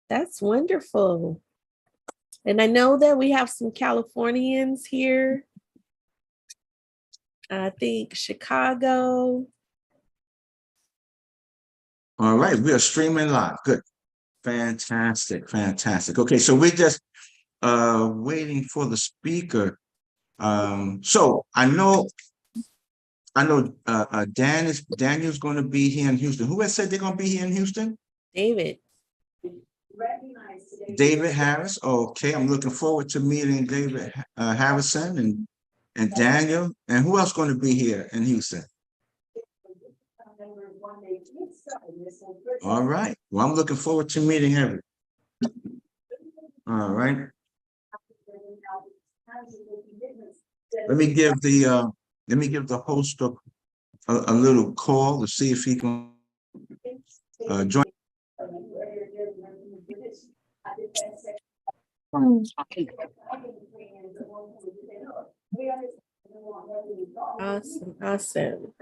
That's wonderful. And I know that we have some Californians here. I think Chicago. All right, we are streaming live. Good. Fantastic, fantastic. Okay, so we're just waiting for the speaker. So I know Daniel's going to be here in Houston. Who has said they're going to be here in Houston? David. David Harris. Okay, I'm looking forward to meeting David Harrison and Daniel. And who else going to be here in Houston? All right. Well, I'm looking forward to meeting everyone. All right. Let me give the host a little call to see if he can join. Awesome. Awesome.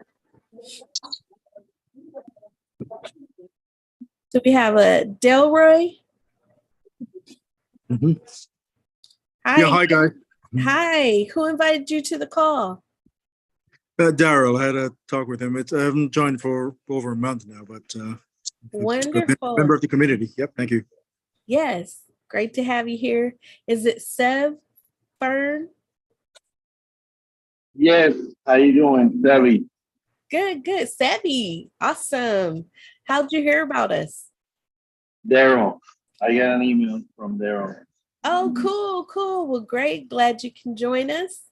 So we have a Delroy. Mm-hmm. Hi. Yeah, hi, guy. Hi. Who invited you to the call? Daryl, I had a talk with him. I haven't joined for over a month now, but Wonderful. member of the community. Yep, thank you. Yes, great to have you here. Is it Sev Fern? Yes, how you doing, Debbie? Good, good. Sebi, awesome. How'd you hear about us? Daryl. I got an email from Daryl. Oh, cool, cool. Well, great. Glad you can join us.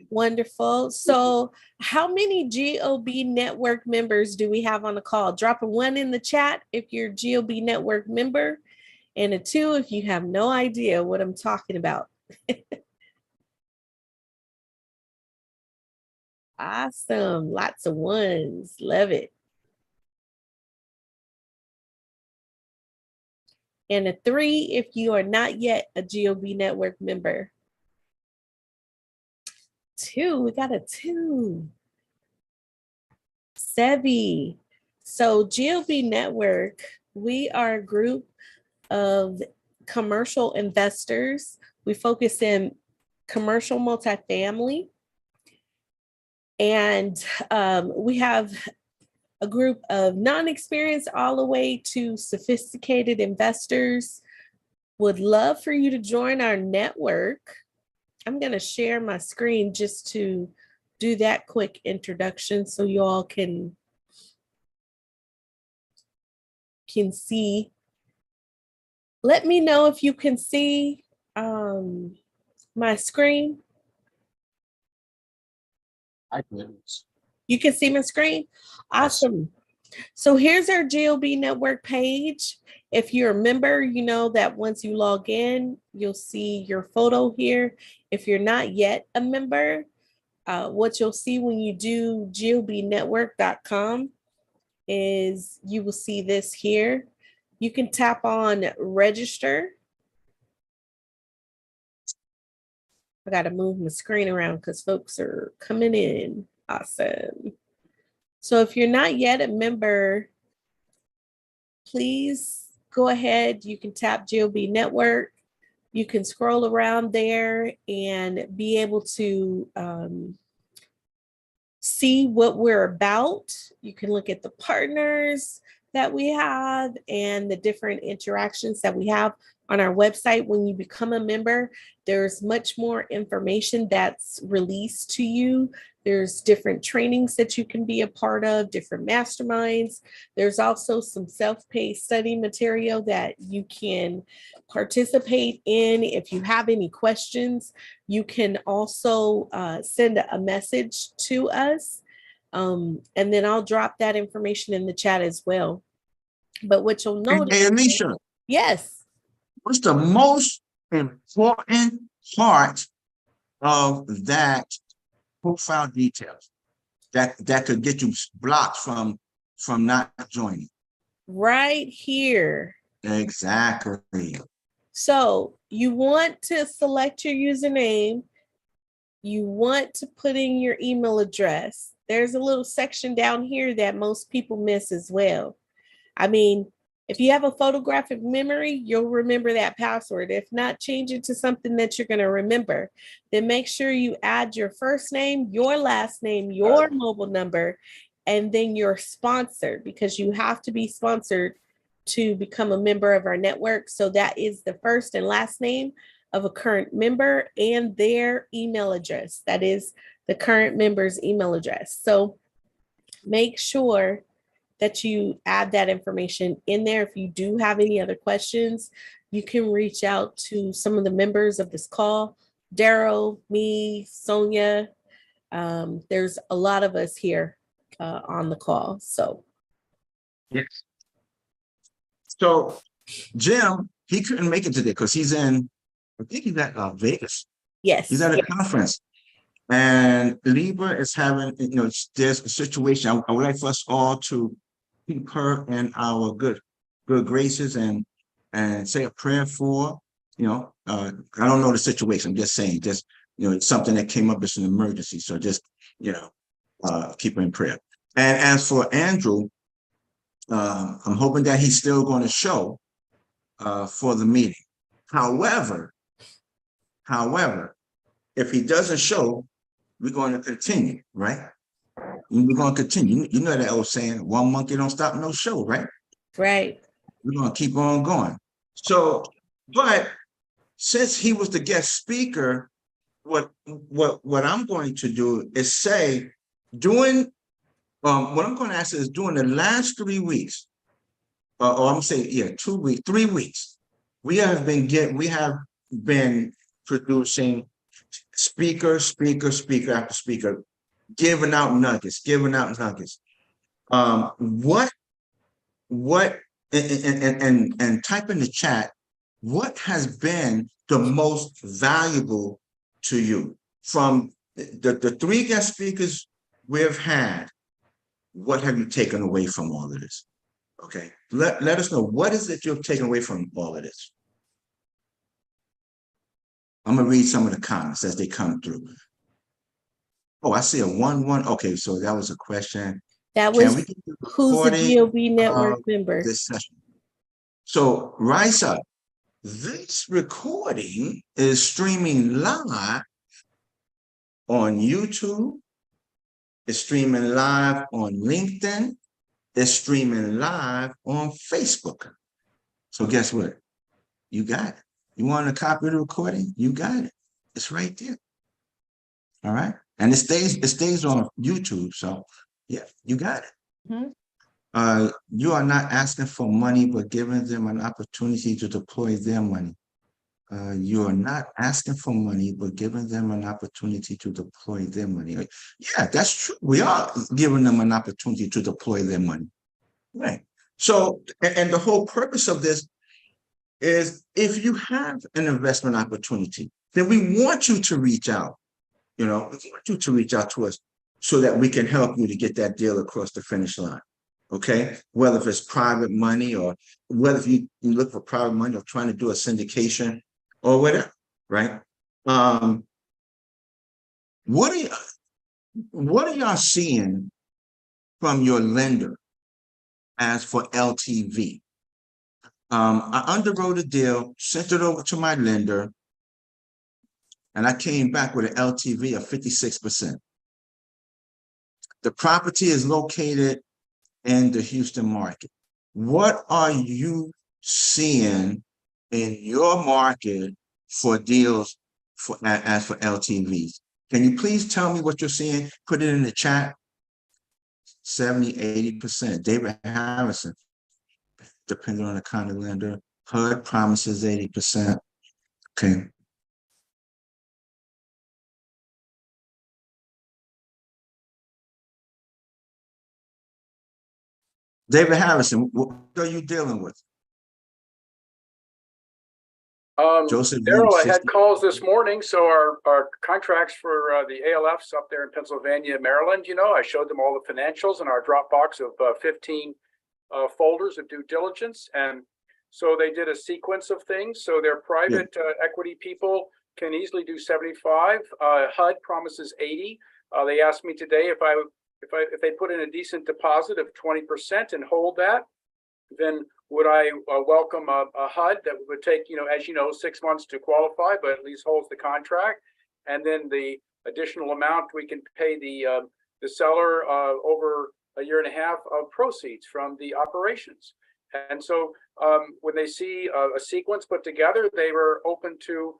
Wonderful. So how many GOB network members do we have on the call? Drop a 1 in the chat if you're a GOB network member, and a 2 if you have no idea what I'm talking about. Awesome. Lots of 1s. Love it. And a 3 if you are not yet a GOB network member. 2, we got a 2. Sebi. So GOB Network, we are a group of commercial investors. We focus in commercial multifamily. And we have a group of non-experienced all the way to sophisticated investors. Would love for you to join our network. I'm going to share my screen just to do that quick introduction so you all can see. Let me know if you can see my screen. I can. You can see my screen? Awesome. So here's our GOB network page. If you're a member, you know that once you log in, you'll see your photo here. If you're not yet a member, what you'll see when you do gobnetwork.com is you will see this here. You can tap on register. I got to move my screen around because folks are coming in. Awesome. So if you're not yet a member, please go ahead. You can tap GOB Network. You can scroll around there and be able to see what we're about. You can look at the partners that we have and the different interactions that we have on our website. When you become a member, there's much more information that's released to you. There's different trainings that you can be a part of, different masterminds. There's also some self-paced study material that you can participate in. If you have any questions, you can also send a message to us. And then I'll drop that information in the chat as well. But what you'll notice— Hey, Alicia. Yes. What's the most important part of that profile details that could get you blocked from not joining? Right here. Exactly. So you want to select your username. You want to put in your email address. There's a little section down here that most people miss as well. I mean, If you have a photographic memory, you'll remember that password. If not, change it to something that you're going to remember. Then make sure you add your first name, your last name, your mobile number, and then your sponsor, because you have to be sponsored to become a member of our network. So that is the first and last name of a current member and their email address. That is the current member's email address. So make sure that you add that information in there. If you do have any other questions, you can reach out to some of the members of this call, Daryl, me, Sonia. There's a lot of us here on the call. So, Yes. So Jim, he couldn't make it today because he's in, I think he's at Vegas. yes. He's at a conference. And Libra is having, there's a situation. I would like for us all to keep her in our good graces and say a prayer for, I don't know the situation. I'm just saying, it's something that came up as an emergency. So just, keep her in prayer. And as for Andrew, I'm hoping that he's still going to show for the meeting. However, if he doesn't show, we're going to continue, right? We're going to continue. You know that old saying, one monkey don't stop no show, right? Right. We're going to keep on going. So, but since he was the guest speaker, what I'm going to do is say, what I'm going to ask is during the last 3 weeks, or I'm going to say, 2 weeks, 3 weeks, we have been producing speaker after speaker, giving out nuggets. What and type in the chat, what has been the most valuable to you from the 3 guest speakers we've had? What have you taken away from all of this? Okay, let us know, what is it you've taken away from all of this? I'm gonna read some of the comments as they come through. Oh, I see a 1-1. Okay, so that was a question. That was who's the GOB network member. This session. So, Raisa, this recording is streaming live on YouTube. It's streaming live on LinkedIn. It's streaming live on Facebook. So guess what? You got it. You want a copy of the recording? You got it. It's right there. All right. And it stays on YouTube. So yeah, you got it. Mm-hmm. You are not asking for money, but giving them an opportunity to deploy their money. You are not asking for money, but giving them an opportunity to deploy their money. Yeah, that's true. We are giving them an opportunity to deploy their money. Right. So, and the whole purpose of this is, if you have an investment opportunity, then we want you to reach out. We want you to reach out to us so that we can help you to get that deal across the finish line. Okay. Whether if it's private money, or whether if you look for private money, or trying to do a syndication or whatever. Right. What are y'all seeing from your lender as for LTV? I underwrote a deal, sent it over to my lender, and I came back with an LTV of 56%. The property is located in the Houston market. What are you seeing in your market for deals as for LTVs? Can you please tell me what you're seeing? Put it in the chat. 70, 80%. David Harrison, depending on the kind of lender. HUD promises 80%. Okay. David Harrison, what are you dealing with? Joseph, Daryl, I had calls this morning. So our contracts for the ALFs up there in Pennsylvania, Maryland, I showed them all the financials in our Dropbox of 15 folders of due diligence. And so they did a sequence of things. So their private equity people can easily do 75. HUD promises 80. They asked me today if they put in a decent deposit of 20% and hold that, then would I welcome a HUD that would take, as you know, 6 months to qualify, but at least holds the contract, and then the additional amount we can pay the seller over a year and a half of proceeds from the operations. And so when they see a sequence put together, they were open to,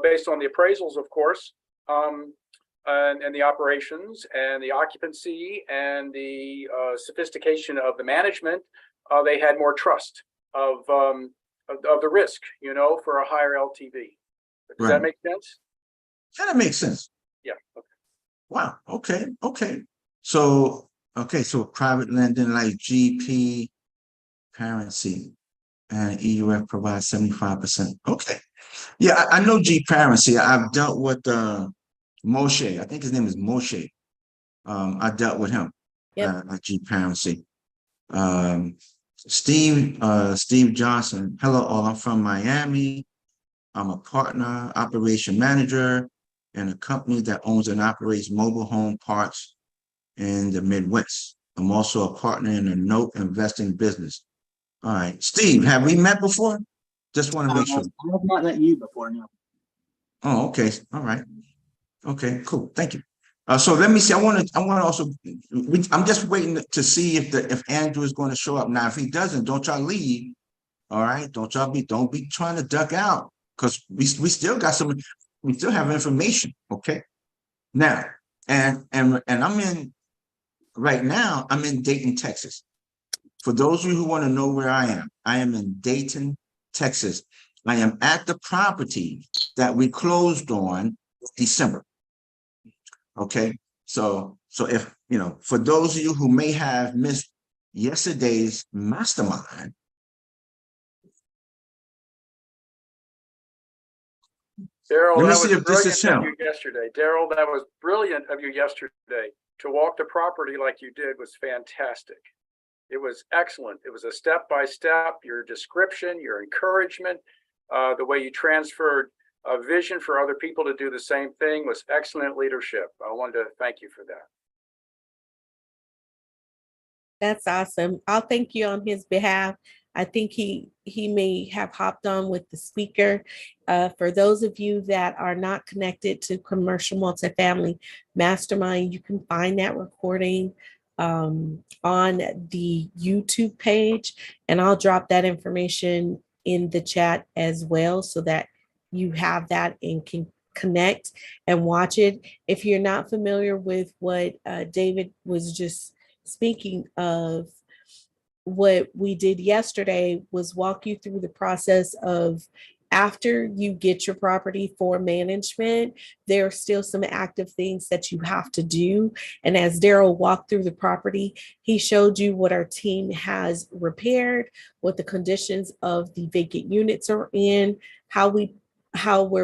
based on the appraisals, of course, and the operations and the occupancy and the sophistication of the management, they had more trust of the risk, for a higher LTV. Does that make sense? Yeah, that makes sense. Yeah. Okay. Wow. Okay. So private lending like GP, Parency, and EUF provides 75%. Okay. Yeah, I know G Parency. I've dealt with Moshe. I think his name is Moshe. I dealt with him at G Parency. Steve Johnson. Hello all. I'm from Miami. I'm a partner, operation manager in a company that owns and operates mobile home parks in the Midwest. I'm also a partner in a note investing business. All right, Steve, have we met before? Just want to make sure. I have not met you before, no. Oh, okay. All right. Okay, cool. Thank you. So let me see. I want to also. I'm just waiting to see if Andrew is going to show up. Now, if he doesn't, don't y'all leave. All right. Don't be trying to duck out, because we still got some. We still have information. Okay. Now, and I'm in right now. I'm in Dayton, Texas. For those of you who want to know where I am in Dayton, Texas. I am at the property that we closed on December. Okay, so if for those of you who may have missed yesterday's mastermind, Daryl, let me that see was if this is brilliant him. of you yesterday. Daryl, that was brilliant of you yesterday. To walk the property like you did was fantastic. It was excellent. It was a step-by-step, your description, your encouragement, the way you transferred a vision for other people to do the same thing was excellent leadership. I wanted to thank you for that. That's awesome. I'll thank you on his behalf. I think he may have hopped on with the speaker. For those of you that are not connected to Commercial Multifamily Mastermind, you can find that recording on the YouTube page, and I'll drop that information in the chat as well so that you have that and can connect and watch it. If you're not familiar with what David was just speaking of, what we did yesterday was walk you through the process of after you get your property for management, there are still some active things that you have to do. And as Daryl walked through the property, he showed you what our team has repaired, what the conditions of the vacant units are in, how we're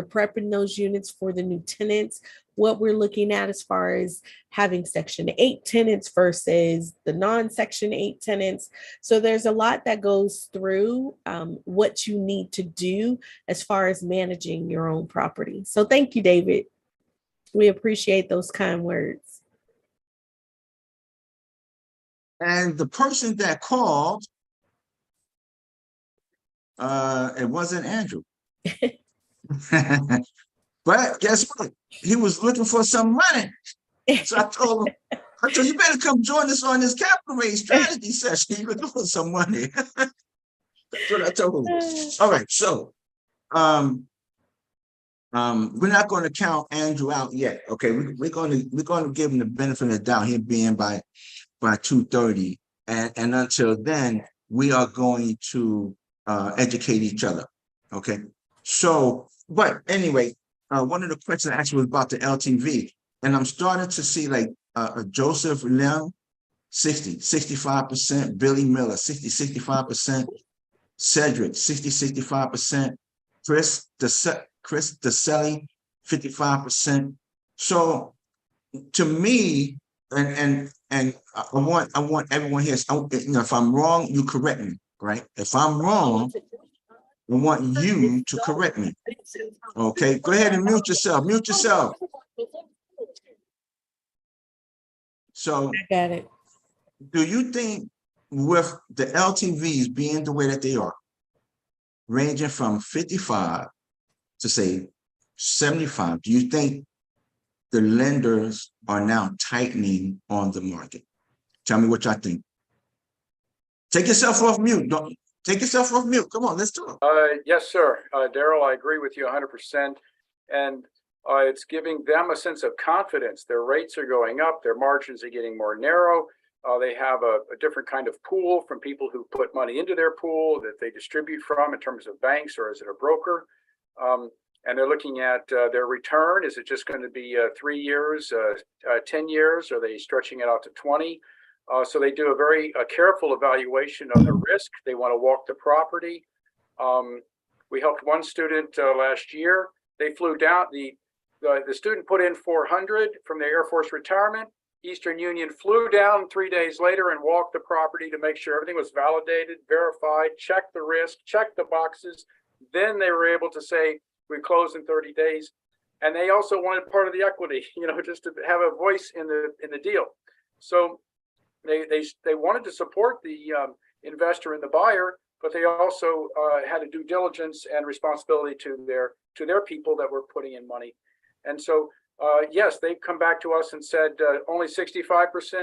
prepping those units for the new tenants, what we're looking at as far as having Section 8 tenants versus the non-Section 8 tenants. So there's a lot that goes through what you need to do as far as managing your own property. So thank you, David. We appreciate those kind words. And the person that called, it wasn't Andrew. But guess what? He was looking for some money. So I told him, you better come join us on this capital raise strategy session. You're looking for some money. That's what I told him. All right, so we're not going to count Andrew out yet. Okay, we're going to give him the benefit of the doubt, him being by 2:30, and until then, we are going to educate each other. Okay, so but anyway, one of the questions I asked was about the LTV, and I'm starting to see like Joseph Lim, 65%, Billy Miller, 65%, Cedric, 65%, Chris DeSelli, 55%. So to me, and I want everyone here, if I'm wrong, you correct me, right? If I'm wrong, I want you to correct me. Okay, go ahead and mute yourself. Mute yourself. So, I got it. do you think with the LTVs being the way that they are, ranging from 55 to say 75, do you think the lenders are now tightening on the market? Tell me what y'all think. Take yourself off mute. Don't take yourself off mute. Come on, let's talk. Yes, sir. Daryl, I agree with you 100%. And it's giving them a sense of confidence. Their rates are going up. Their margins are getting more narrow. They have a different kind of pool from people who put money into their pool that they distribute from in terms of banks, or is it a broker? And they're looking at their return. Is it just going to be 3 years, 10 years? Are they stretching it out to 20? So they do a very careful evaluation of the risk. They want to walk the property. We helped one student last year. They flew down. The student put in 400 from their Air Force retirement. Eastern Union flew down 3 days later and walked the property to make sure everything was validated, verified, checked the risk, checked the boxes. Then they were able to say, we close in 30 days. And they also wanted part of the equity, just to have a voice in the deal. So they wanted to support the investor and the buyer, but they also had a due diligence and responsibility to their people that were putting in money. And so, yes, they've come back to us and said only 65%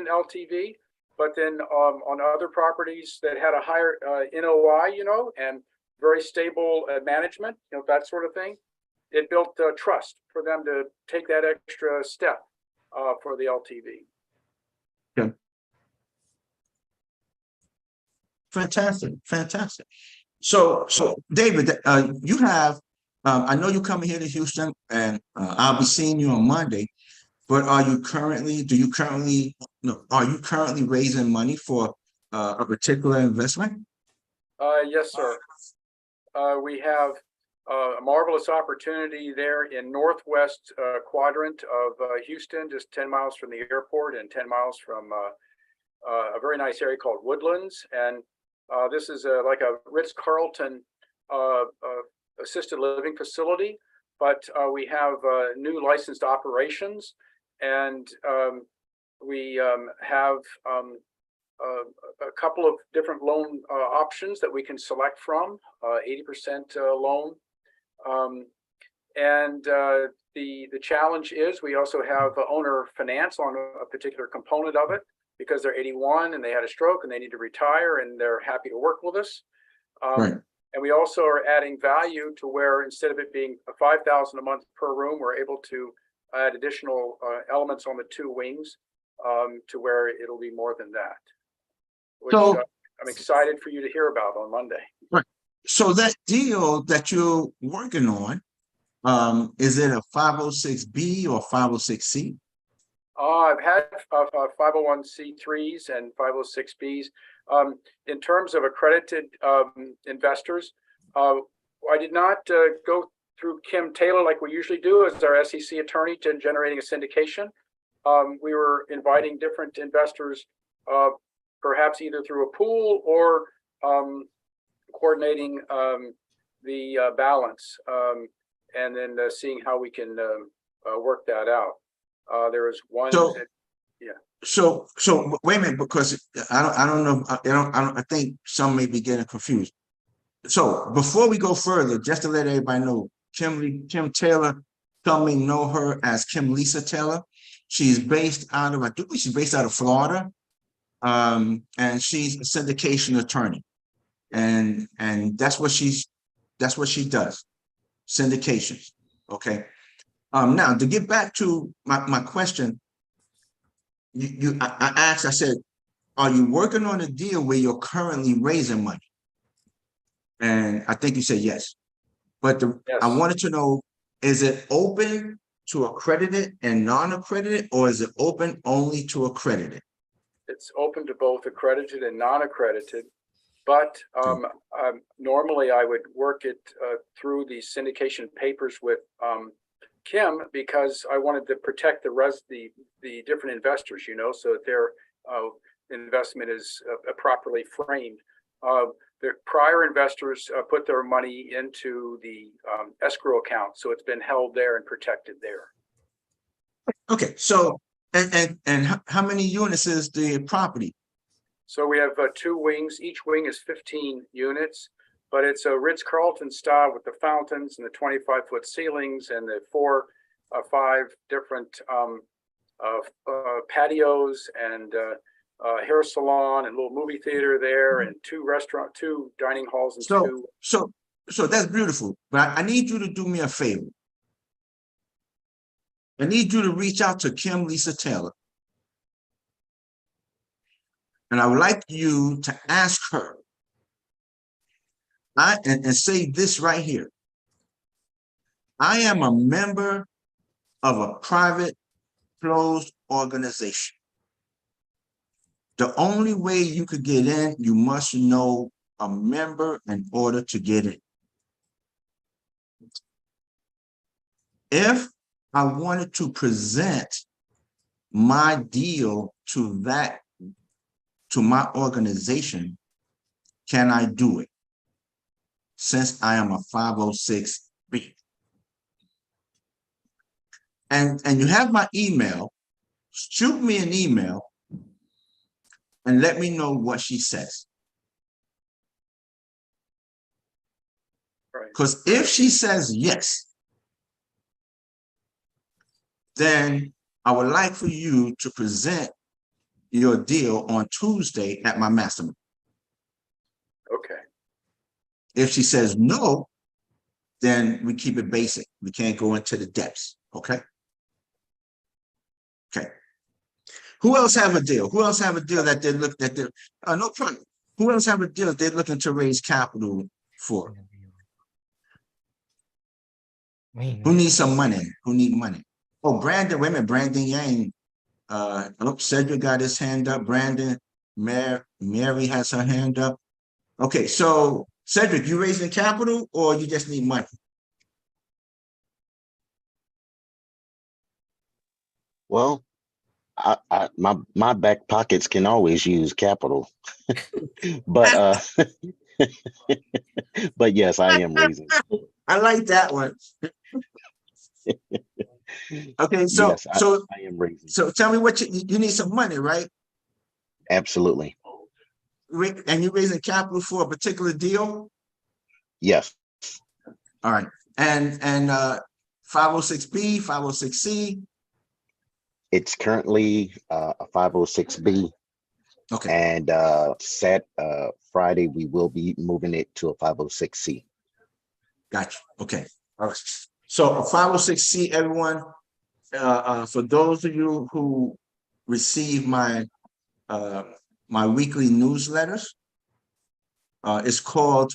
LTV, but then on other properties that had a higher NOI, and very stable management, that sort of thing, it built trust for them to take that extra step for the LTV. Yeah. Fantastic. So David, you have, I know you're coming here to Houston, and I'll be seeing you on Monday, but are you currently raising money for a particular investment? Yes, sir. We have a marvelous opportunity there in northwest quadrant of Houston, just 10 miles from the airport and 10 miles from a very nice area called Woodlands. And this is like a Ritz-Carlton assisted living facility, but we have new licensed operations, and we have a couple of different loan options that we can select from, 80% loan. And the challenge is we also have owner finance on a particular component of it, because they're 81 and they had a stroke and they need to retire, and they're happy to work with us. Right. And we also are adding value to where, instead of it being $5,000 a month per room, we're able to add additional elements on the two wings to where it'll be more than that, which I'm excited for you to hear about on Monday. Right. So that deal that you're working on, is it a 506B or 506C? I've had 501c3s and 506bs. In terms of accredited investors, I did not go through Kim Taylor like we usually do as our SEC attorney to generating a syndication. We were inviting different investors, perhaps either through a pool or coordinating the balance, and then seeing how we can work that out. There is one. So wait a minute, because I don't know. I think some may be getting confused. So before we go further, just to let everybody know, Kim Taylor, some may know her as Kim Lisa Taylor. She's based out of, I think she's based out of Florida, and she's a syndication attorney, and that's what she does, syndications. Okay. Now to get back to my question, I asked, I said, are you working on a deal where you're currently raising money? And I think you said yes. But Yes. I wanted to know, is it open to accredited and non-accredited, or is it open only to accredited? It's open to both accredited and non-accredited, but normally I would work it through the syndication papers with Kim, because I wanted to protect the different investors, so that their investment is properly framed. The prior investors put their money into the escrow account, so it's been held there and protected there. Okay, so and how many units is the property? So we have two wings. Each wing is 15 units, but it's a Ritz-Carlton style with the fountains and the 25-foot ceilings and the five different patios and hair salon and little movie theater there, and two dining halls, and So that's beautiful, but I need you to do me a favor. I need you to reach out to Kim Lisa Taylor. And I would like you to ask her and say this right here. I am a member of a private closed organization. The only way you could get in, you must know a member in order to get in. If I wanted to present my deal to my organization, can I do it? Since I am a 506B. And you have my email, shoot me an email and let me know what she says. Right. Because if she says yes, then I would like for you to present your deal on Tuesday at my mastermind. Okay. If she says no, then we keep it basic. We can't go into the depths, okay? Okay. Who else have a deal? Who else have a deal that no problem. Who else have a deal that they're looking to raise capital for? Who needs some money? Who need money? Oh, Brandon, wait a minute, Brandon Yang. Cedric got his hand up. Brandon, Mary has her hand up. Okay, so Cedric, you raising capital or you just need money? Well, my back pockets can always use capital, but but yes, I am raising. I like that one. Okay, so Yes, I am raising. So tell me what you need some money, right? Absolutely. And you're raising capital for a particular deal? Yes. All right. And 506B, 506C? It's currently a 506B. Okay. And Friday we will be moving it to a 506C. Gotcha. Okay. All right. So a 506C, everyone, for those of you who receive my weekly newsletters, it's called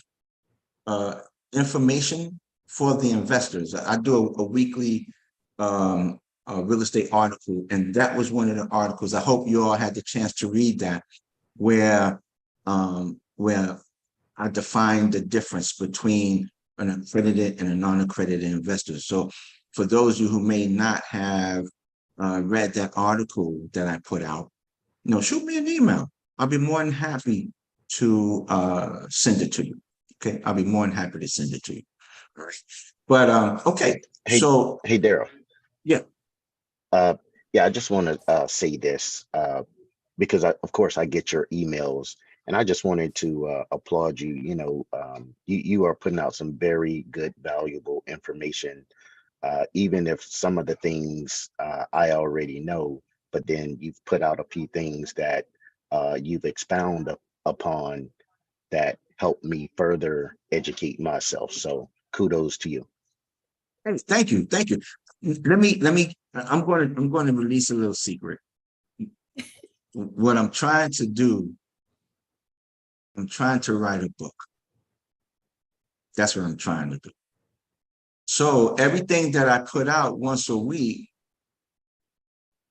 Information for the Investors. I do a weekly real estate article, and that was one of the articles. I hope you all had the chance to read that, where I defined the difference between an accredited and a non-accredited investor. So for those of you who may not have read that article that I put out, shoot me an email. I'll be more than happy to send it to you. Okay, I'll be more than happy to send it to you. All right. But okay. Hey, Daryl. Yeah. Yeah, I just want to say this because of course I get your emails, and I just wanted to applaud you. You are putting out some very good, valuable information, even if some of the things I already know, but then you've put out a few things that you've expounded upon that help me further educate myself. So kudos to you. Hey, thank you. Thank you. Let me, I'm going to release a little secret. What I'm trying to do, I'm trying to write a book. That's what I'm trying to do. So everything that I put out once a week,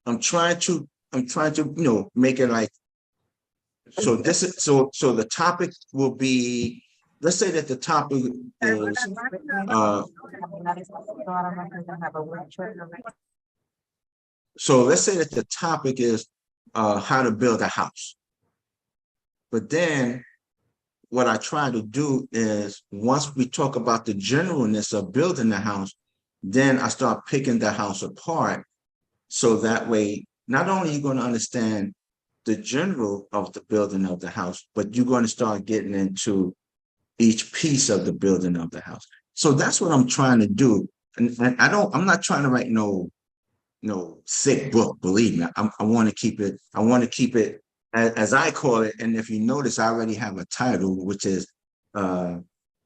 I'm trying to, make it like, so this is, so the topic will be, let's say that the topic is, so let's say that the topic is how to build a house. But then what I try to do is, once we talk about the generalness of building the house, then I start picking the house apart. So that way, not only are you going to understand the general of the building of the house, but you're going to start getting into each piece of the building of the house. So that's what I'm trying to do. And I'm not trying to write no thick book, believe me. I want to keep it as I call it. And if you notice, I already have a title, which is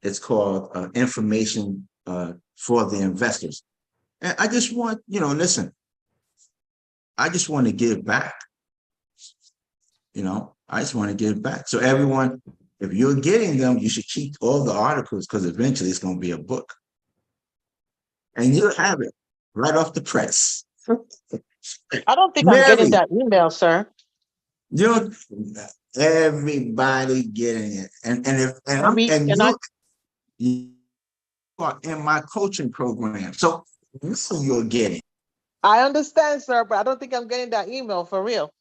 it's called Information for the Investors. And I just want, listen, I just want to give back. I just want to give back. So everyone, if you're getting them, you should keep all the articles, because eventually it's going to be a book. And you'll have it right off the press. I don't think I'm getting Mary, that email, sir. everybody getting it. You are in my coaching program. So you're getting. I understand, sir, but I don't think I'm getting that email for real.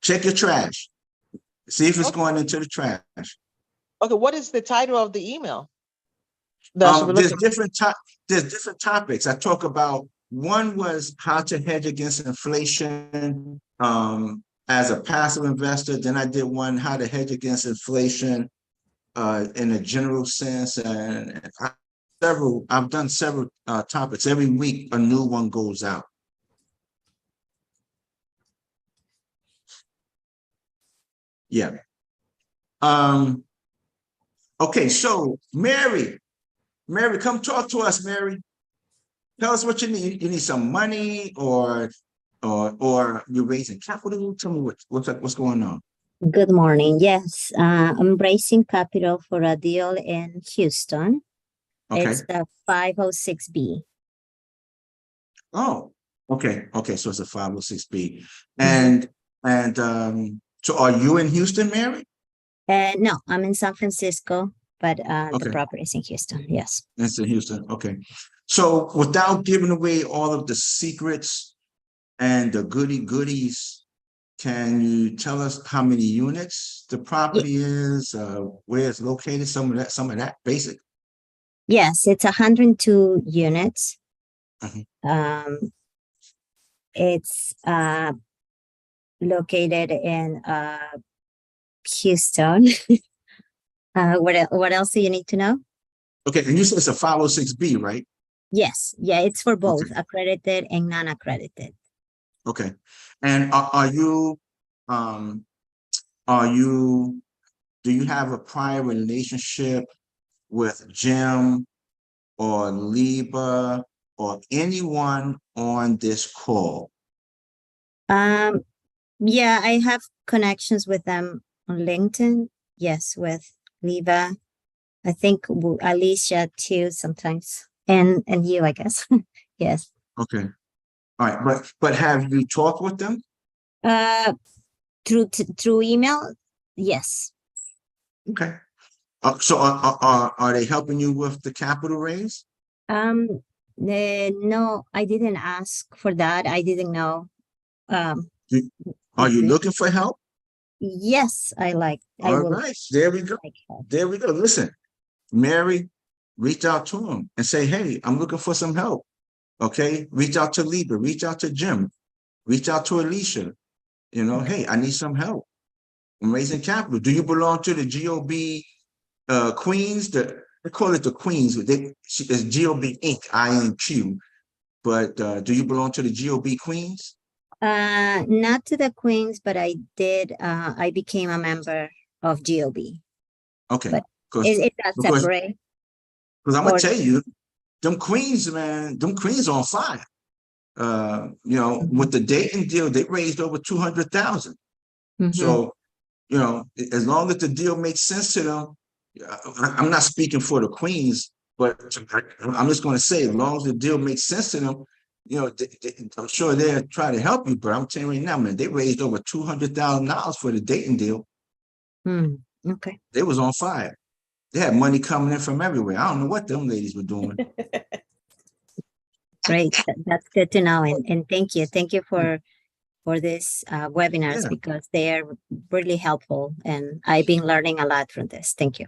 Check your trash. See if it's Okay. going into the trash. Okay, what is the title of the email? That I should be There's looking- different topics. I talk about, one was how to hedge against inflation as a passive investor. Then I did one, how to hedge against inflation in a general sense. And I've done several topics. Every week a new one goes out. Yeah. Okay, so Mary, come talk to us, Mary. Tell us what you need. You need some money, or you're raising capital. Tell me what's going on. Good morning. Yes, I'm raising capital for a deal in Houston. Okay. It's the 506B. Oh, okay. So it's a 506B. And so are you in Houston, Mary? No, I'm in San Francisco, but Okay. the property is in Houston. Yes. It's in Houston. Okay. So without giving away all of the secrets and the goodies, can you tell us how many units the property is, where it's located, some of that basic? Yes, it's 102 units. Mhm. It's located in Houston. What else do you need to know? Okay, and you said it's a 506B, right? Yes, yeah, it's for both Okay. accredited and non-accredited. Okay. And do you have a prior relationship with Jim or Liba or anyone on this call? Yeah, I have connections with them on LinkedIn. Yes, with Liva. I think Alicia too sometimes, and you, I guess. Yes. Okay. All right, but have you talked with them? Through email. Yes. Okay. So are they helping you with the capital raise? No, I didn't ask for that. I didn't know. Are you looking for help? Yes, I All will right, there we go. like help. There we go. Listen, Mary, reach out to him and say, hey, I'm looking for some help. Okay, reach out to Liba, reach out to Jim, reach out to Alicia. Hey, I need some help. I'm raising capital. Do you belong to the GOB Queens? They call it the Queens. It's GOB Inc. INQ. But do you belong to the GOB Queens? Not to the Queens, but I did. I became a member of GOB. Okay, But because Is that separate? I'm gonna or- tell you, them Queens, man, them Queens on fire. With the Dayton deal, they raised over 200,000. Mhm. So, as long as the deal makes sense to them, I'm not speaking for the Queens, but I'm just going to say, as long as the deal makes sense to them, I'm sure they'll try to help you. But I'm telling you right now, man, they raised over $200,000 for the Dayton deal. Okay. They was on fire. They had money coming in from everywhere. I don't know what them ladies were doing. Great. That's good to know. And thank you. Thank you for this webinars, Yeah. because they are really helpful, and I've been learning a lot from this. Thank you.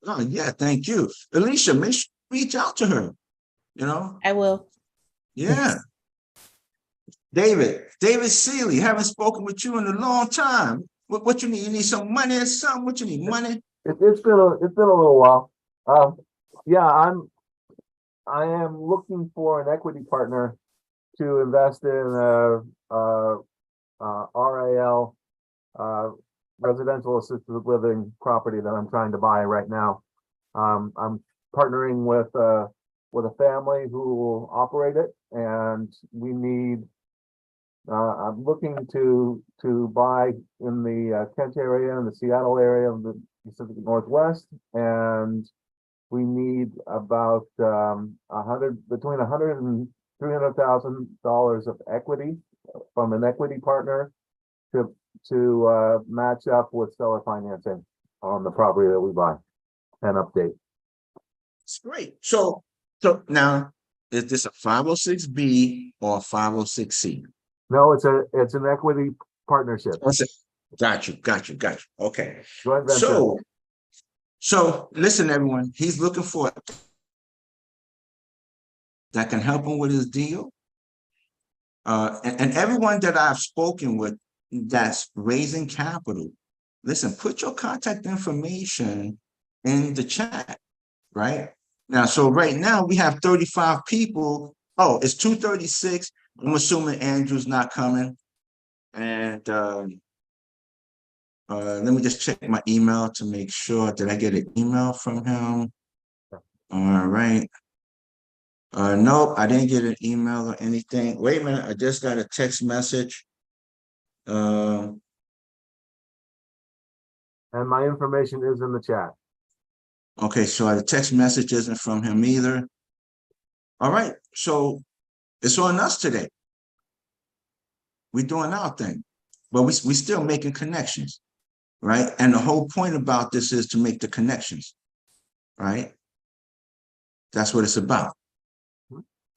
Oh, yeah, thank you. Alicia, make sure you reach out to her. I will. Yeah. David Seeley, haven't spoken with you in a long time. What you need? You need some money or something? What you need? Money? It's been a little while. Yeah, I am looking for an equity partner to invest in RAL, residential assisted living property that I'm trying to buy right now. I'm partnering with a family who will operate it, and we need. I'm looking to buy in the Kent area and the Seattle area of the Pacific Northwest, and we need about between $100,000 and $300,000 of equity from an equity partner to match up with seller financing on the property that we buy and update. It's great. So now, is this a 506B or a 506C? No, it's an equity partnership. Got you. Okay. Joint venture. So listen, everyone, he's looking for that can help him with his deal. And everyone that I've spoken with that's raising capital, listen, put your contact information in the chat, right? Now, so right now we have 35 people. Oh, it's 2:36. I'm assuming Andrew's not coming. And let me just check my email to make sure. Did I get an email from him? All right. Nope, I didn't get an email or anything. Wait a minute, I just got a text message. And my information is in the chat. Okay, so the text message isn't from him either. All right, so it's on us today. We're doing our thing, but we still making connections, right? And the whole point about this is to make the connections, right? That's what it's about.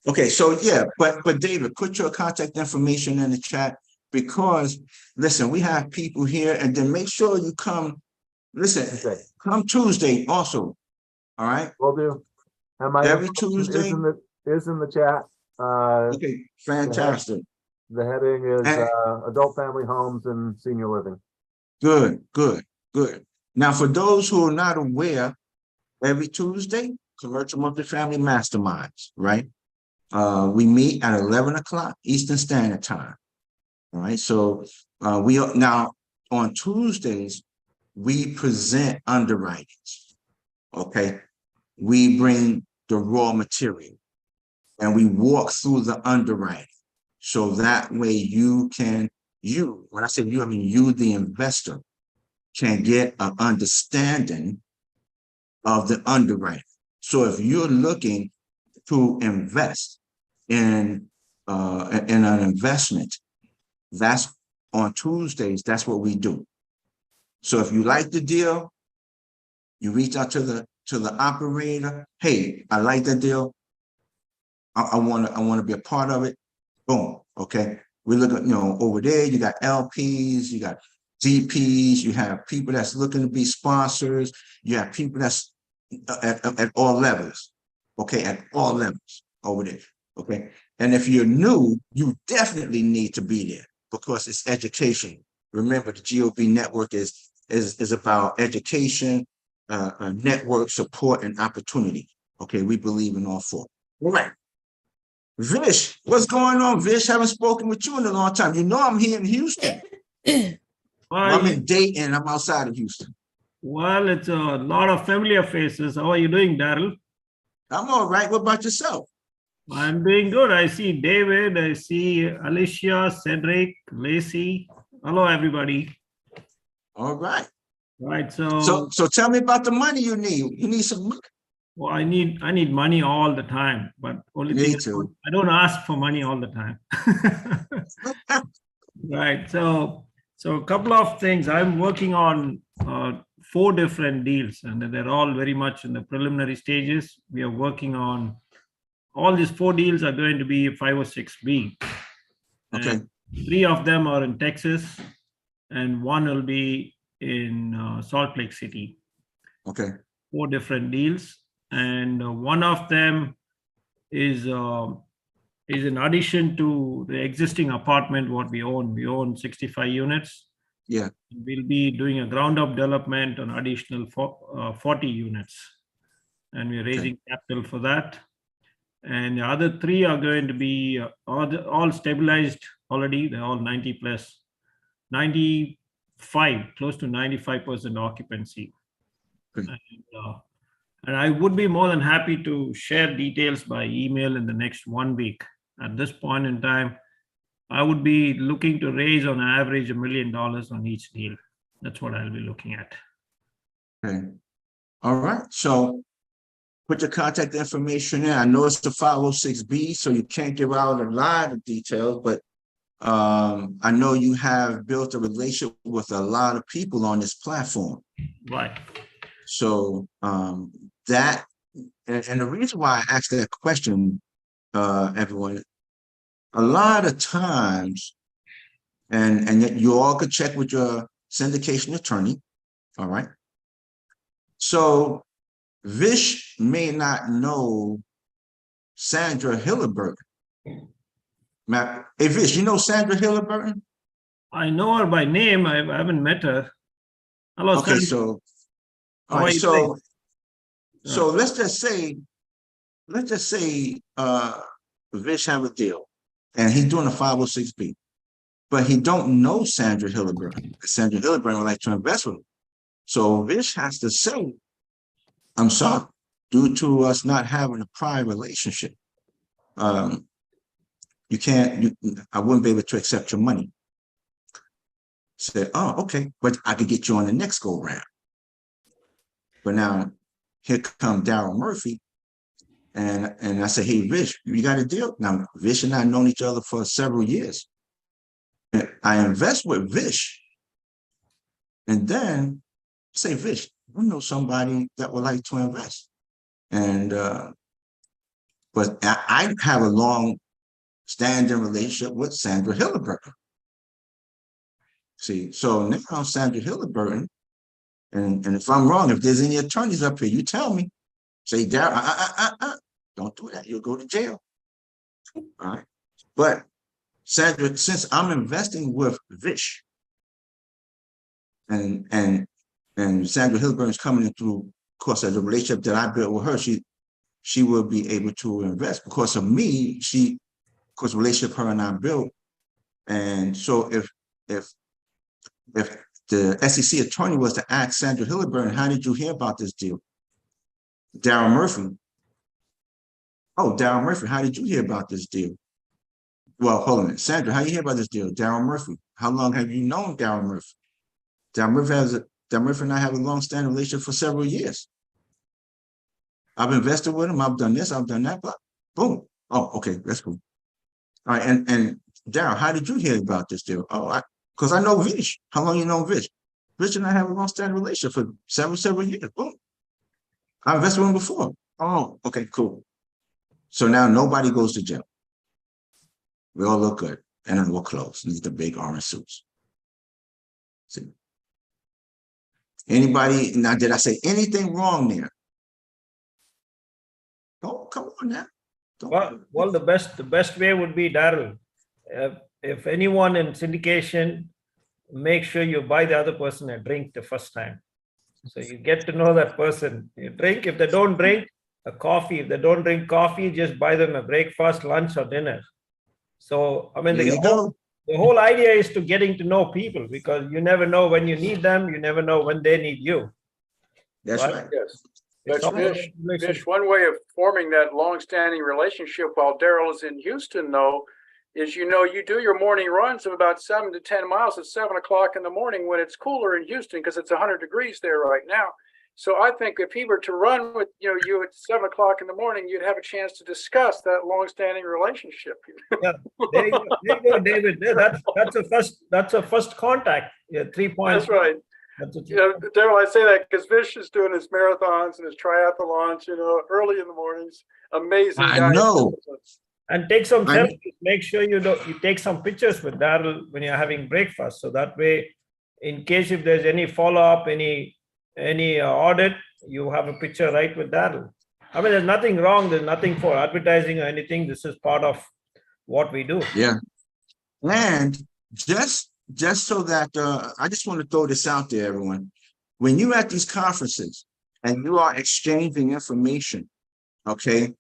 Okay, so yeah, but David, put your contact information in the chat, because listen, we have people here, and then make sure you come. Listen, Okay. come Tuesday also. All right. Will do. And my Every information Tuesday. is in the chat. Okay, fantastic. The heading is And- adult family homes and senior living. Good. Now, for those who are not aware, every Tuesday, Commercial Multifamily Masterminds, right? We meet at 11 o'clock Eastern Standard Time. All right. So we are now on Tuesdays, we present underwritings. Okay. We bring the raw material and we walk through the underwriting. So that way when I say you, I mean you, the investor, can get an understanding of the underwriting. So if you're looking to invest in an investment, that's on Tuesdays, that's what we do. So if you like the deal, you reach out to the operator. Hey, I like that deal. I want to be a part of it. Boom. Okay. We look at, over there, you got LPs, you got GPs, you have people that's looking to be sponsors, you have people that's at all levels. Okay, at all levels over there. Okay. And if you're new, you definitely need to be there because it's education. Remember, the GOB network is about education, network support, and opportunity. Okay, we believe in all four. All right. Vish, what's going on, Vish? Haven't spoken with you in a long time. You know I'm here in Houston. I'm in Dayton. I'm outside of Houston. Well, it's a lot of familiar faces. How are you doing, Daryl? I'm all right. What about yourself? I'm doing good. I see David. I see Alicia, Cedric, Lacey. Hello, everybody. All right. Right. So tell me about the money you need. You need some money. Well, I need money all the time, but only thing is I don't ask for money all the time. Right. So a couple of things. I'm working on 4 different deals, and they're all very much in the preliminary stages. We are working on all these 4 deals are going to be 506B. Okay. And 3 of them are in Texas, and 1 will be in Salt Lake City. Okay. 4 different deals. And one of them is is in addition to the existing apartment what we own. We own 65 units. Yeah. We'll be doing a ground up development on additional 40 units. And we're raising capital for that. And the other 3 are going to be all stabilized already. They're all 90 plus, 95, close to 95% occupancy. And I would be more than happy to share details by email in the next 1 week. At this point in time, I would be looking to raise on average $1 million on each deal. That's what I'll be looking at. Okay. All right. So put your contact information in. I know it's the 506B, so you can't give out a lot of details, but I know you have built a relationship with a lot of people on this platform. Right. So that, and the reason why I asked that question, everyone, a lot of times, and yet you all could check with your syndication attorney, all right? So Vish may not know Sandra Hilleberg. Hey Vish, you know Sandra Hilleberg? I know her by name. I haven't met her. Hello, Okay, Sandra. so, How all are right, you so, doing? so let's just say Vish have a deal and he's doing a 506B, but he don't know Sandra Hilleberg. Sandra Hilleberg would like to invest with him. So Vish has to say, I'm sorry, due to us not having a prior relationship, you can't, I wouldn't be able to accept your money. Say, oh, okay, but I could get you on the next go round. But now here come Daryl Murphy. And I said, hey, Vish, you got a deal? Now, Vish and I have known each other for several years. And I invest with Vish. And then say, Vish, you know somebody that would like to invest. And, but I have a long standing relationship with Sandra Hilleberg. See, so now Sandra Hilleberg, and if I'm wrong, if there's any attorneys up here, you tell me. Say, Daryl, don't do that. You'll go to jail. All right. But Sandra, since I'm investing with Vish, and Sandra Hilleberg is coming in through, of course, as a relationship that I built with her, she will be able to invest because of me. Of course, relationship her and I built. And so if the SEC attorney was to ask Sandra Hilleberg, how did you hear about this deal? Daryl Murphy. Oh, Daryl Murphy, how did you hear about this deal? Well, hold on a minute. Sandra, how you hear about this deal? Daryl Murphy. How long have you known Daryl Murphy? Daryl Murphy and I have a long-standing relationship for several years. I've invested with him. I've done this. I've done that. But boom. Oh, okay. That's cool. All right. And Daryl, how did you hear about this deal? Oh, because I know Vish. How long you know Vish? Vish and I have a long-standing relationship for several years. Boom. I invested with him before. Oh, okay, cool. So now nobody goes to jail. We all look good. And then we're close. These are the big orange suits. See. Anybody, now did I say anything wrong there? Oh, come on now. Well, the best way would be, Daryl, if anyone in syndication, make sure you buy the other person a drink the first time. So you get to know that person. You drink, if they don't drink, a coffee. If they don't drink coffee, just buy them a breakfast, lunch, or dinner. So, I mean, the whole idea is to getting to know people because you never know when you need them. You never know when they need you. That's right. Yes. That's Vish, one way of forming that long-standing relationship while Daryl is in Houston, though, is, you do your morning runs of about 7 to 10 miles at 7 o'clock in the morning when it's cooler in Houston because it's 100 degrees there right now. So I think if he were to run with you at 7 o'clock in the morning, you'd have a chance to discuss that long-standing relationship. Yeah, there you go, David. That's a first contact. Yeah, 3 points. That's right. Daryl, I say that because Vish is doing his marathons and his triathlons, early in the mornings. Amazing. I know. And take some selfies. Make sure you take some pictures with Daryl when you're having breakfast. So that way, in case if there's any follow-up, any audit, you have a picture right with Daryl. I mean, there's nothing wrong. There's nothing for advertising or anything. This is part of what we do. Yeah. And just so that, I just want to throw this out there, everyone. When you're at these conferences and you are exchanging information, okay,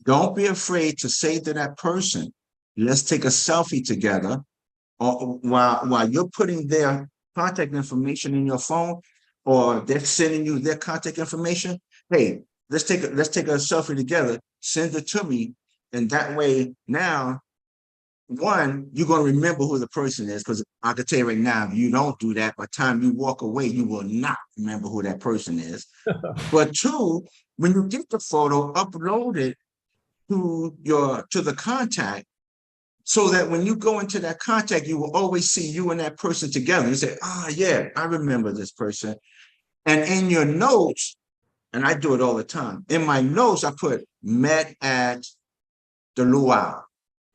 don't be afraid to say to that person, let's take a selfie together, or while you're putting their contact information in your phone, or they're sending you their contact information. Hey, let's take a selfie together, send it to me. And that way now, one, you're going to remember who the person is, because I can tell you right now, if you don't do that, by the time you walk away, you will not remember who that person is. But two, when you get the photo, upload it to the contact, so that when you go into that contact, you will always see you and that person together. You say, yeah, I remember this person. And in your notes, and I do it all the time, in my notes, I put met at the luau.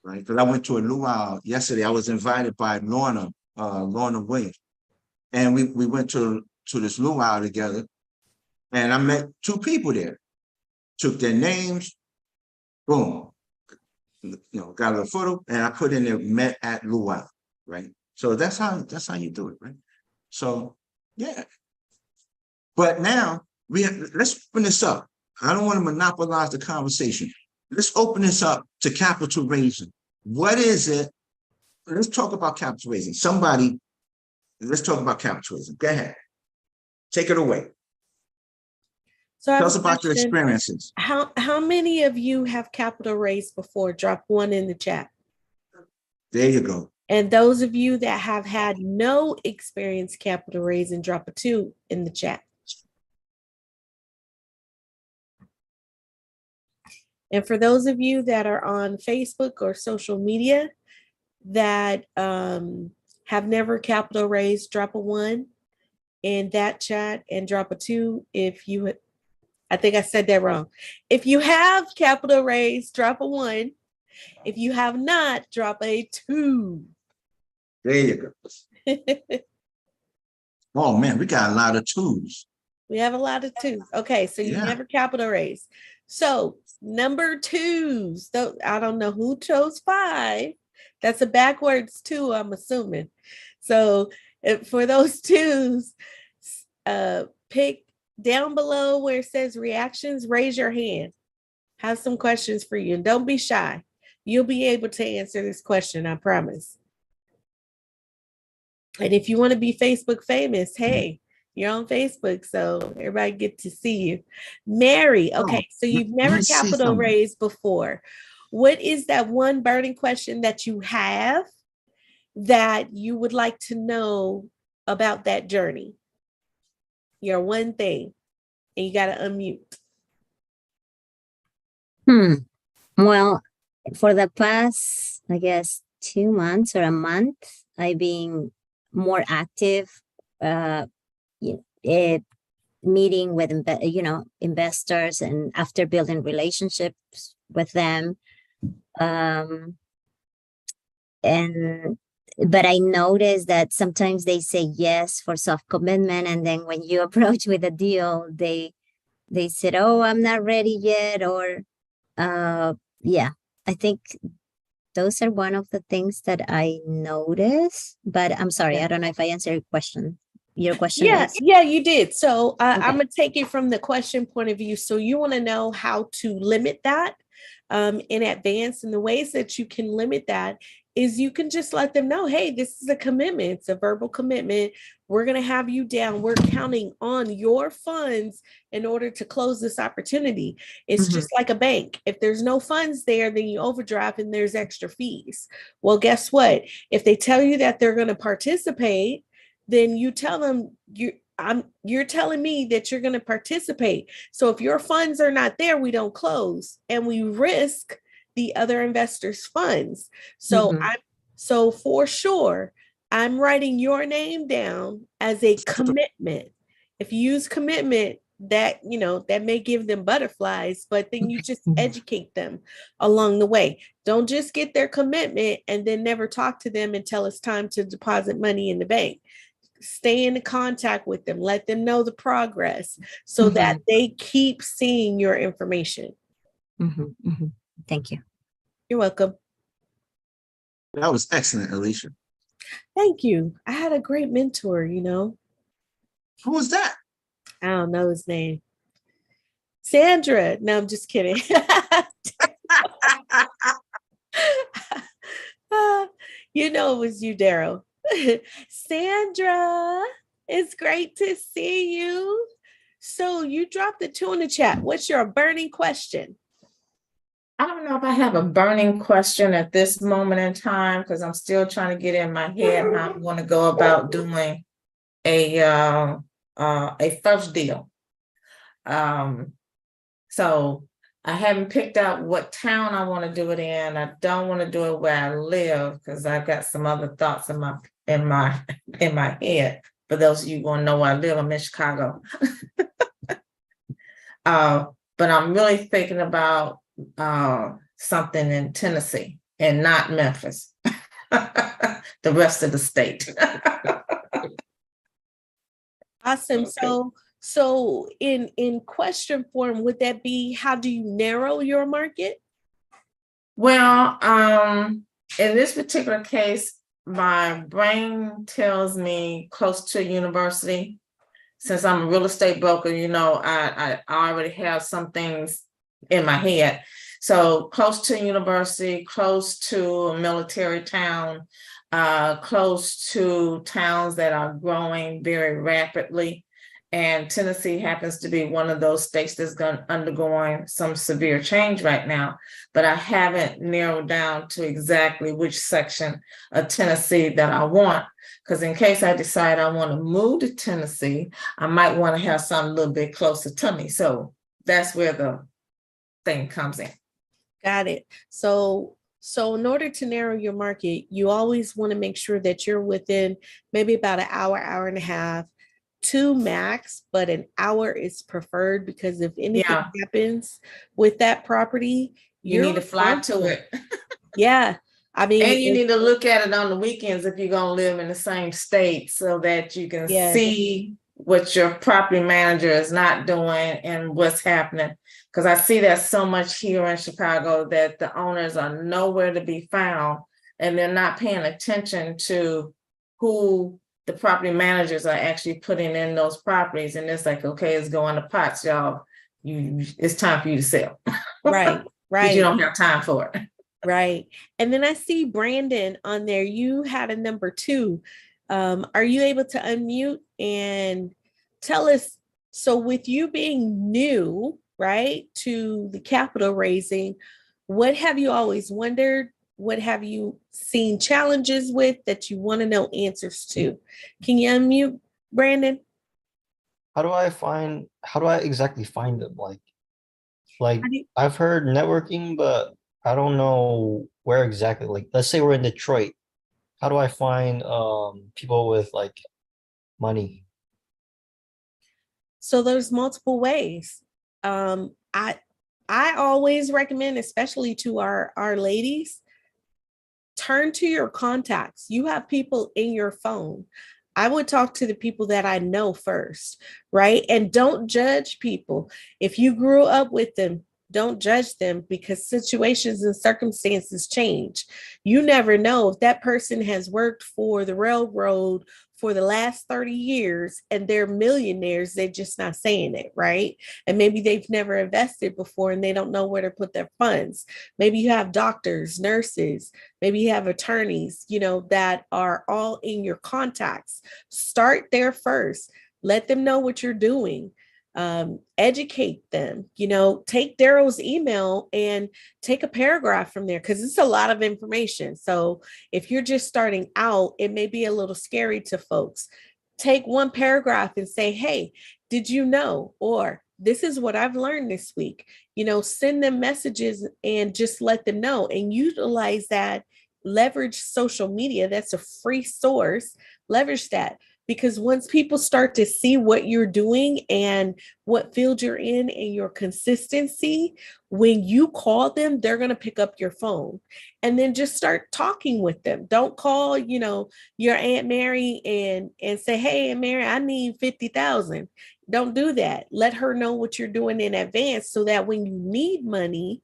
Right, because I went to a luau yesterday. I was invited by Lorna Williams, and we went to this luau together, and I met two people there. Took their names, boom, got a little photo, and I put in there met at luau. Right, so that's how you do it, right? So yeah, but now let's open this up. I don't want to monopolize the conversation. Let's open this up to capital raising. What is it? Let's talk about capital raising. Let's talk about capital raising. Go ahead. Take it away. So I have Tell us a about your question. experiences. How many of you have capital raised before? Drop one in the chat. There you go. And those of you that have had no experience capital raising, drop a 2 in the chat. And for those of you that are on Facebook or social media that have never capital raised, drop a 1 in that chat and drop a 2 if you, I think I said that wrong. If you have capital raised, drop a 1. If you have not, drop a 2. There you go. Oh man, we got a lot of 2s. We have a lot of 2s. Okay, so you never capital raised. So number 2s, though I don't know who chose 5. That's a backwards 2, I'm assuming. So for those 2s, pick down below where it says reactions, raise your hand. Have some questions for you, and don't be shy. You'll be able to answer this question, I promise. And if you want to be Facebook famous, hey, you're on Facebook, so everybody get to see you. Mary, okay, so you've never capital raised before. What is that one burning question that you have that you would like to know about that journey? Your one thing, and you got to unmute. Well, for the past, I guess, 2 months or a month, I've been more active, meeting with investors, and after building relationships with them, but I noticed that sometimes they say yes for soft commitment, and then when you approach with a deal, they said, "Oh, I'm not ready yet," or yeah, I think those are one of the things that I noticed. But I'm sorry, I don't know if I answered your question. Yeah, you did. So I'm gonna take it from the question point of view. So you want to know how to limit that in advance, and the ways that you can limit that is you can just let them know, hey, this is a commitment. It's a verbal commitment. We're going to have you down. We're counting on your funds in order to close this opportunity. It's just like a bank. If there's no funds there, then you overdraft and there's extra fees. Well, guess what? If they tell you that they're going to participate, then you tell them you're telling me that you're going to participate. So if your funds are not there, we don't close, and we risk the other investors' funds. So so for sure, I'm writing your name down as a commitment. If you use commitment, that that may give them butterflies, but then you just educate them along the way. Don't just get their commitment and then never talk to them until it's time to deposit money in the bank. Stay in contact with them, let them know the progress so that they keep seeing your information. Thank you. You're welcome. That was excellent, Alicia. Thank you. I had a great mentor, you know. Who was that? I don't know his name. Sandra. No, I'm just kidding. You know it was you, Daryl. Sandra, it's great to see you. So you dropped the 2 in the chat. What's your burning question? I don't know if I have a burning question at this moment in time because I'm still trying to get in my head how I'm going to go about doing a first deal. So I haven't picked out what town I want to do it in. I don't want to do it where I live because I've got some other thoughts in my head. For those of you who want to know where I live, I'm in Chicago. But I'm really thinking about something in Tennessee and not Memphis. The rest of the state. Awesome. Okay. So in question form, would that be how do you narrow your market? Well, in this particular case, my brain tells me close to a university. Since I'm a real estate broker, you know, I already have some things in my head. So close to a university, close to a military town, close to towns that are growing very rapidly. And Tennessee happens to be one of those states that's undergoing some severe change right now. But I haven't narrowed down to exactly which section of Tennessee that I want. Because in case I decide I want to move to Tennessee, I might want to have something a little bit closer to me. So that's where the thing comes in. Got it. So in order to narrow your market, you always want to make sure that you're within maybe about an hour, hour and a half, 2 max, but an hour is preferred because if anything happens with that property, you need to fly to it. Yeah. I mean, and you need to look at it on the weekends if you're going to live in the same state so that you can see what your property manager is not doing and what's happening. Because I see that so much here in Chicago that the owners are nowhere to be found and they're not paying attention to who the property managers are actually putting in those properties. And it's like, okay, it's going to pots, y'all. It's time for you to sell. Right. Because you don't have time for it. Right. And then I see Brandon on there. You had a number 2. Are you able to unmute and tell us, so with you being new, right, to the capital raising, what have you always wondered? What have you seen challenges with that you want to know answers to? Can you unmute, Brandon? How do I exactly find them? Like I've heard networking, but I don't know where exactly. Like, let's say we're in Detroit. How do I find people with like money? So there's multiple ways. I always recommend, especially to our ladies, turn to your contacts. You have people in your phone. I would talk to the people that I know first, right? And don't judge people. If you grew up with them, don't judge them because situations and circumstances change. You never know if that person has worked for the railroad for the last 30 years and they're millionaires, they're just not saying it, right? And maybe they've never invested before and they don't know where to put their funds. Maybe you have doctors, nurses, maybe you have attorneys, you know, that are all in your contacts. Start there first. Let them know what you're doing. Educate them, you know, take Daryl's email and take a paragraph from there because it's a lot of information. So if you're just starting out, it may be a little scary to folks. Take one paragraph and say, hey, did you know? Or this is what I've learned this week. You know, send them messages and just let them know and utilize that. Leverage social media. That's a free source. Leverage that. Because once people start to see what you're doing and what field you're in and your consistency, when you call them, they're going to pick up your phone and then just start talking with them. Don't call, you know, your Aunt Mary and say, hey, Aunt Mary, I need 50,000. Don't do that. Let her know what you're doing in advance so that when you need money,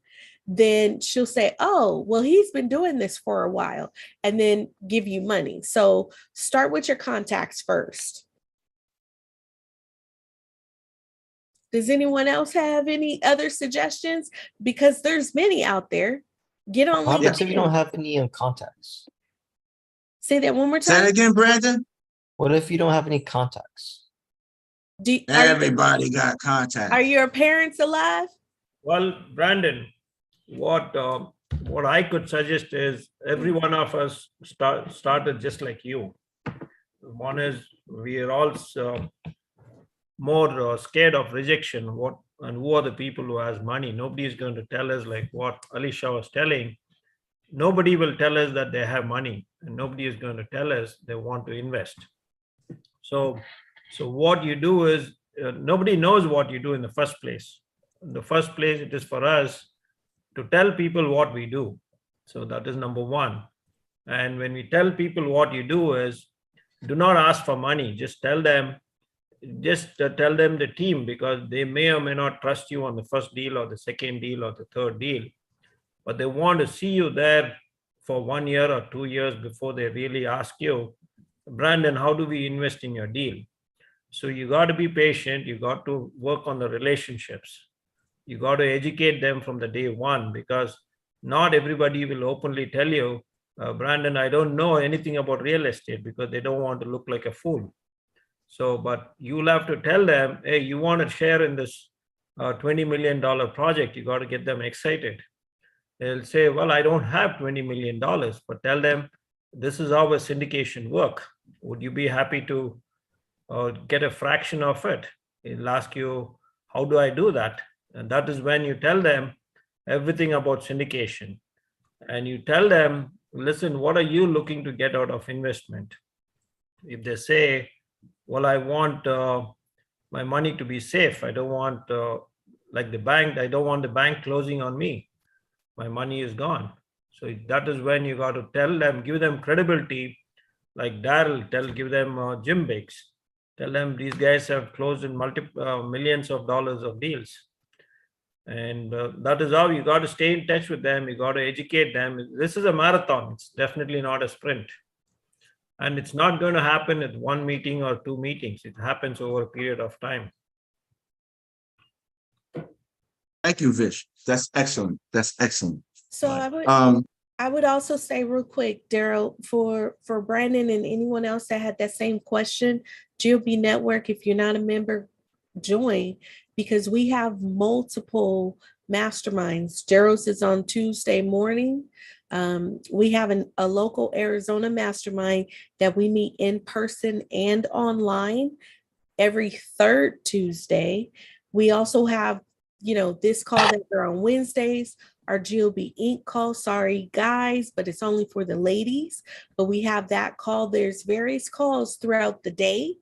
then she'll say, oh, well, he's been doing this for a while, and then give you money. So start with your contacts first. Does anyone else have any other suggestions? Because there's many out there. Get on What happens if you don't LinkedIn. have any contacts? Say that one more Say time. it again, Brandon. What if you don't have any contacts? Everybody got contacts. Are your parents alive? Well, Brandon, what I could suggest is every one of us started just like you. One is we are all more scared of rejection. Who are the people who has money? Nobody is going to tell us like what Alicia was telling. Nobody will tell us that they have money, and nobody is going to tell us they want to invest. So what you do is nobody knows what you do in the first place. In the first place, it is for us to tell people what we do. So that is number one. And when we tell people what you do is, do not ask for money. Just tell them the team, because they may or may not trust you on the first deal or the second deal or the third deal, but they want to see you there for 1 year or 2 years before they really ask you, Brandon, how do we invest in your deal? So you got to be patient. You got to work on the relationships. You got to educate them from the day one, because not everybody will openly tell you, Brandon, I don't know anything about real estate, because they don't want to look like a fool. So, but you'll have to tell them, hey, you want to share in this $20 million project, you got to get them excited. They'll say, well, I don't have $20 million, but tell them, this is how a syndication work. Would you be happy to get a fraction of it? They'll ask you, how do I do that? And that is when you tell them everything about syndication. And you tell them, listen, what are you looking to get out of investment? If they say, well, I want my money to be safe. I don't want, like the bank, I don't want the bank closing on me. My money is gone. So that is when you got to tell them, give them credibility, like Daryl, give them Jim Bakes. Tell them these guys have closed in millions of dollars of deals. And that is how you got to stay in touch with them. You got to educate them. This is a marathon. It's definitely not a sprint. And it's not going to happen at one meeting or two meetings. It happens over a period of time. Thank you, Vish. That's excellent. That's excellent. So I would also say real quick, Daryl, for Brandon and anyone else that had that same question, GLB Network, if you're not a member, join, because we have multiple masterminds. Daryl's is on Tuesday morning. We have a local Arizona mastermind that we meet in person and online every third Tuesday. We also have, this call that are on Wednesdays, our GLB Inc. call. Sorry, guys, but it's only for the ladies. But we have that call. There's various calls throughout the day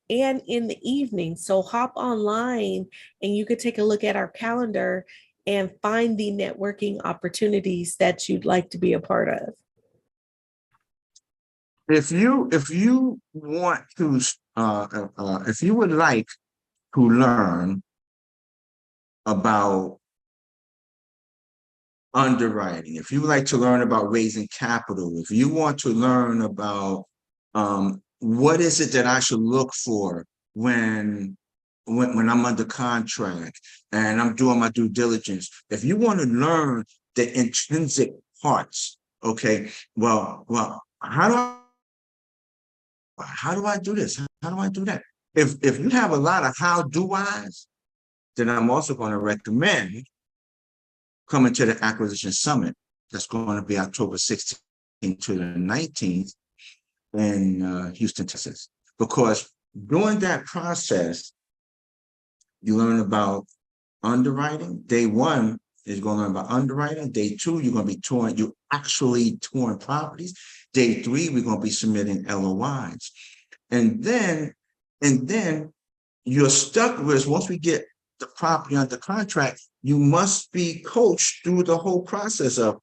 and in the evening. So hop online and you could take a look at our calendar and find the networking opportunities that you'd like to be a part of. If you want to, if you would like to learn about underwriting, if you would like to learn about raising capital, if you want to learn about what is it that I should look for when I'm under contract and I'm doing my due diligence, if you want to learn the intrinsic parts, okay, well, how do I do this? How do I do that? If you have a lot of how do I's, then I'm also going to recommend coming to the Acquisition Summit. That's going to be October 16th to the 19th in Houston, Texas. Because during that process, you learn about underwriting. Day one is going to learn about underwriting. Day two, you're going to be actually touring properties. Day three, we're going to be submitting LOIs. And then you're stuck with, once we get the property under contract, you must be coached through the whole process of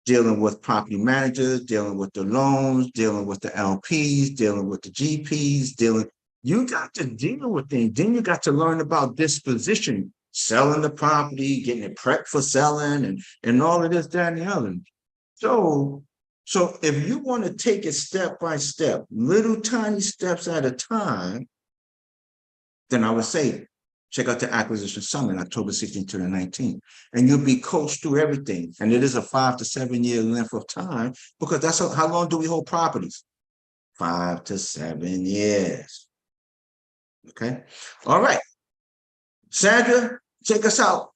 dealing with property managers, dealing with the loans, dealing with the LPs, dealing with the GPs, you got to deal with things. Then you got to learn about disposition. selling the property, getting it prepped for selling, and all of this, that, and the other. So if you want to take it step by step, little tiny steps at a time, then I would say, check out the Acquisition Summit, October 16th to the 19th, and you'll be coached through everything. And it is a 5 to 7 year length of time, because that's how long do we hold properties? 5 to 7 years. Okay. All right. Sandra, take us out.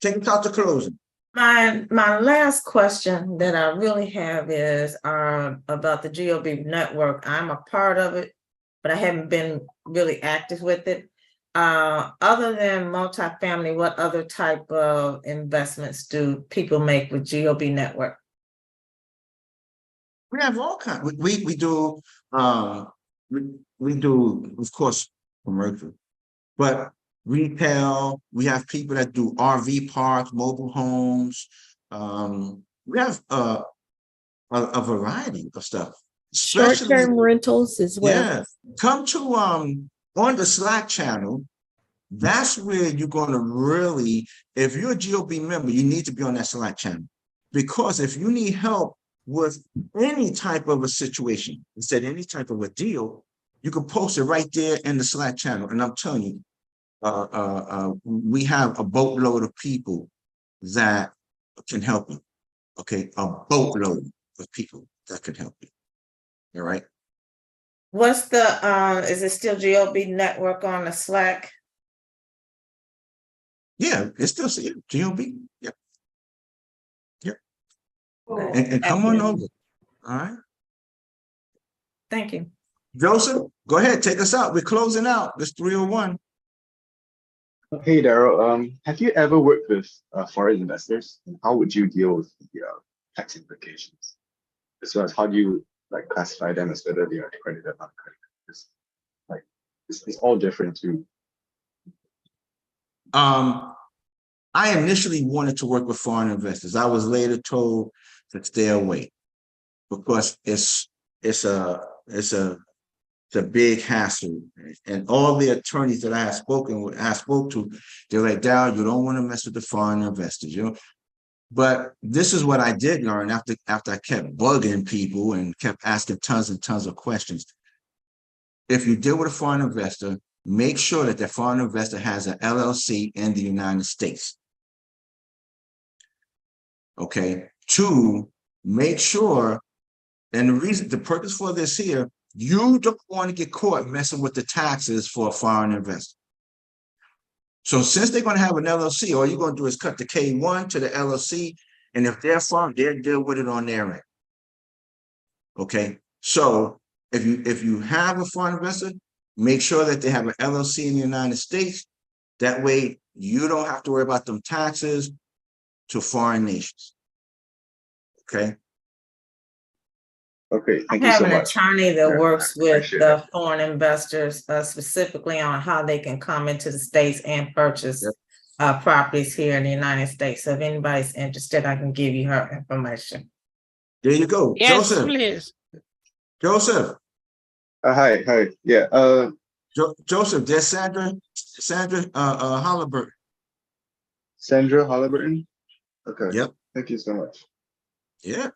Take us out to closing. My last question that I really have is about the GOB network. I'm a part of it, but I haven't been really active with it. Other than multifamily, what other type of investments do people make with GOB network? We have all kinds. We do we do, of course, commercial, but retail. We have people that do RV parks, mobile homes. We have a variety of stuff. Short-term rentals as well. Yeah, come to on the Slack channel. That's where you're going to really, if you're a GOB member, you need to be on that Slack channel, because if you need help with any type of a situation, instead any type of a deal, you can post it right there in the Slack channel. And I'm telling you, we have a boatload of people that can help you. Okay, a boatload of people that can help you. All right. What's the is it still GOB network on the Slack? Yeah, it's still GOB. Yep. Yep. Oh, And come on over. All right. Thank you. Joseph, go ahead, take us out. We're closing out. It's 3:01. Hey, Daryl. Have you ever worked with foreign investors? And how would you deal with the tax implications? As well as how do you classify them as whether they are accredited or not accredited? It's all different too. I initially wanted to work with foreign investors. I was later told to stay away because it's a big hassle. And all the attorneys that I spoke to, they're like, Darryl, you don't want to mess with the foreign investors, you know. But this is what I did learn after I kept bugging people and kept asking tons and tons of questions. If you deal with a foreign investor, make sure that the foreign investor has an LLC in the United States. Okay. 2, make sure, and the purpose for this here, you don't want to get caught messing with the taxes for a foreign investor. So since they're going to have an LLC, all you're going to do is cut the K1 to the LLC, and if they're foreign, they'll deal with it on their end. Okay. So if you have a foreign investor, make sure that they have an LLC in the United States. That way, you don't have to worry about them taxes to foreign nations. Okay. Okay, I thank you have so an much. attorney that Yeah, works I with appreciate the it. foreign investors specifically on how they can come into the States and purchase properties here in the United States. So if anybody's interested, I can give you her information. There you go. Yes, Joseph. please. Joseph. Hi. Yeah. Joseph, there's Sandra Halliburton. Sandra Halliburton. Okay. Yep. Thank you so much. Yeah.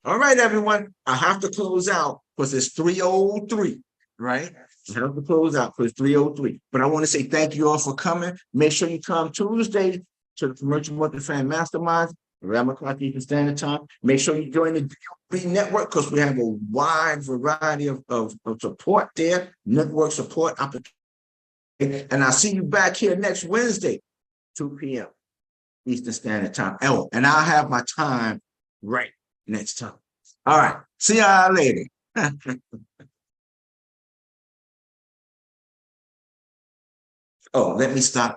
All right, everyone. I have to close out because it's 3:03, right? I have to close out because it's 3:03. But I want to say thank you all for coming. Make sure you come Tuesday to the Commercial Multifamily Mastermind, 11 o'clock Eastern Standard Time. Make sure you join the GOB network because we have a wide variety of support there, network support opportunity. And I'll see you back here next Wednesday, 2 p.m. Eastern Standard Time. Oh, and I'll have my time right next time. All right. See y'all later. Oh, let me stop.